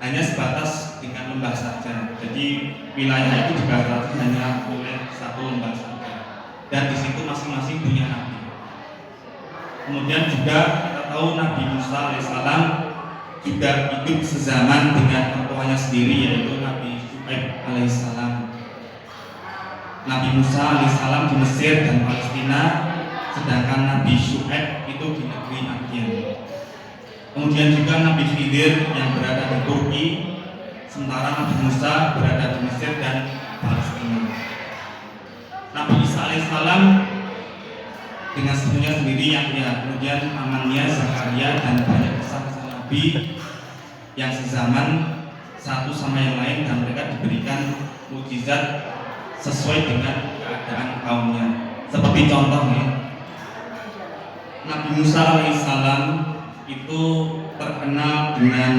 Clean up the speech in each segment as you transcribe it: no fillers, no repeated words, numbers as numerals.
hanya sebatas dengan lembah saja. Jadi wilayah itu dibatasi hanya oleh satu lembah saja. Dan di situ masing-masing punya nabi. Kemudian juga kita tahu Nabi Musa alaihissalam juga hidup sezaman dengan mertuanya sendiri, yaitu Nabi Syuaib alaihissalam. Nabi Musa alaihissalam di Mesir dan Palestina, sedangkan Nabi Syuaib itu di negeri Madian. Kemudian juga Nabi Khidir yang berada di Turki, sementara Nabi Musa berada di Mesir dan Palestina. Nabi Isa alaihissalam dengan sepunya sendiri yang kemudian pamannya Zakaria, dan banyak kisah-kisah Nabi yang sezaman satu sama yang lain, dan mereka diberikan mukjizat sesuai dengan keadaan kaumnya. Seperti contohnya Nabi Musa alaihissalam itu terkenal dengan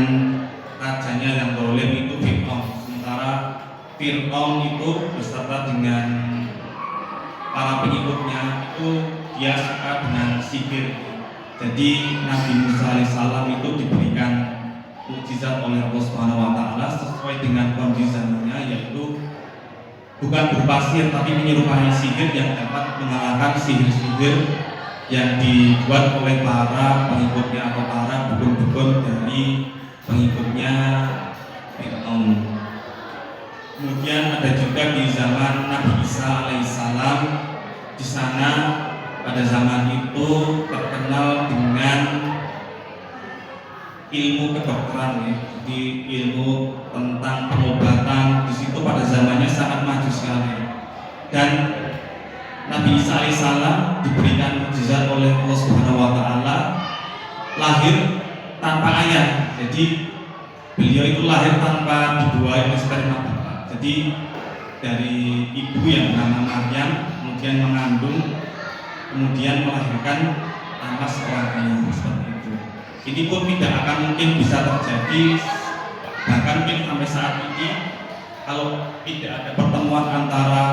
rajanya yang zalim, itu Fir'aun. Sementara Fir'aun itu beserta dengan para pengikutnya itu dia suka dengan sihir. Jadi Nabi Musa alaihissalam itu diberikan mukjizat oleh Allah Subhanahu wa taala sesuai dengan kondisi zamannya, yaitu bukan berupa sihir tapi menyerupai sihir yang dapat mengalahkan sihir-sihir yang dibuat oleh para pengikutnya atau para dukun-dukun dari pengikutnya Fir'aun. Kemudian ada juga di zaman Nabi Isa alaihissalam, di sana pada zaman itu terkenal dengan ilmu kedokteran, ya. Jadi ilmu tentang pengobatan di situ pada zamannya sangat maju sekali. Dan Nabi Isa alaihissalam diberikan mukjizat oleh Allah Subhanahu wa taala, lahir tanpa ayah. Jadi beliau itu lahir tanpa dibuahi oleh sperma bapak. Jadi dari ibu yang bernama Maryam, kemudian mengandung, kemudian melahirkan tanpa seorang ayah, seperti itu. Ini pun tidak akan mungkin bisa terjadi, bahkan mungkin sampai saat ini kalau tidak ada pertemuan antara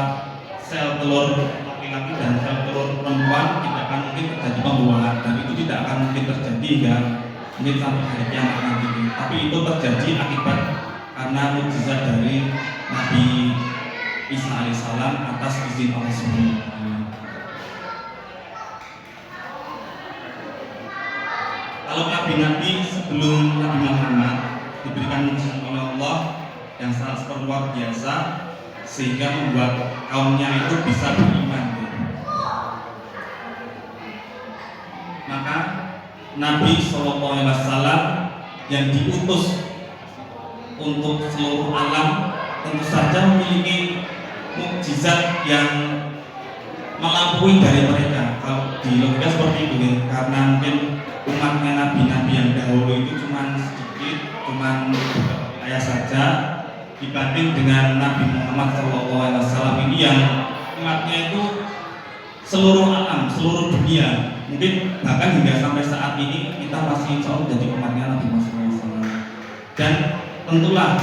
sel telur laki-laki dan sel telur perempuan, tidak akan mungkin terjadi pembuahan, dan itu tidak akan mungkin terjadi hingga mungkin sampai hari kiamat nanti. Tapi itu terjadi akibat karena mukjizat dari Nabi Isa alaihissalam atas izin Allah Subhanahu wa taala. Kalau nabi-nabi sebelum Nabi Muhammad diberikan mukjizat oleh Allah yang sangat luar biasa sehingga membuat kaumnya itu bisa beriman. Maka Nabi SAW yang diutus untuk seluruh alam tentu saja memiliki mukjizat yang melampaui dari mereka. Kalau di logika seperti itu, ya. Karena mungkin umatnya nabi-nabi yang dahulu itu cuma sedikit, cuma beberapa wilayah saja, dibanding dengan Nabi Muhammad SAW ini yang umatnya itu seluruh alam, seluruh dunia. Mungkin bahkan hingga sampai saat ini kita masih insya Allah menjadi umatnya Nabi Muhammad SAW. Dan tentulah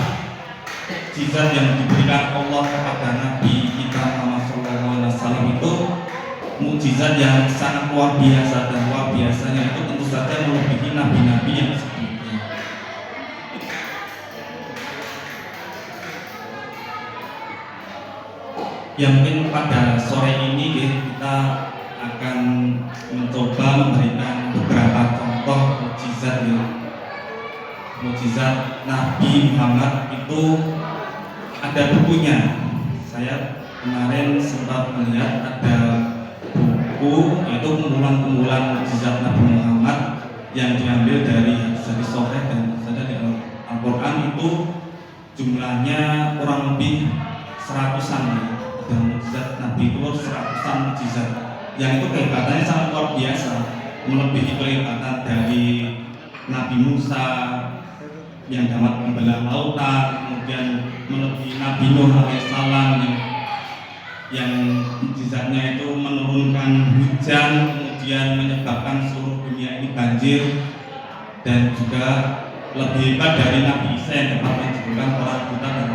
mukjizat yang diberikan Allah kepada Nabi kita Muhammad SAW itu mukjizat yang sangat luar biasa, dan luar biasanya itu tentu saja melebihi nabi-nabi yang sebelumnya. Ya mungkin pada sore ini kita akan mencoba memberikan beberapa contoh mukjizat, ya. Mukjizat Nabi Muhammad itu ada bukunya. Saya kemarin sempat melihat ada buku, yaitu kumpulan-kumpulan mukjizat Nabi Muhammad yang diambil dari hadis sahih dan ada di Al-Quran. Itu jumlahnya kurang lebih 100-an, ya. Dan mukjizat Nabi itu 100-an mukjizat yang itu kehebatannya sangat luar biasa, melebihi kehebatan dari Nabi Musa yang dapat membelah lautan, kemudian melebihi Nabi Nuh alaihissalam yang mukjizatnya itu menurunkan hujan, kemudian menyebabkan seluruh dunia ini banjir, dan juga lebih hebat dari Nabi Isa yang dapat menyembuhkan orang buta dan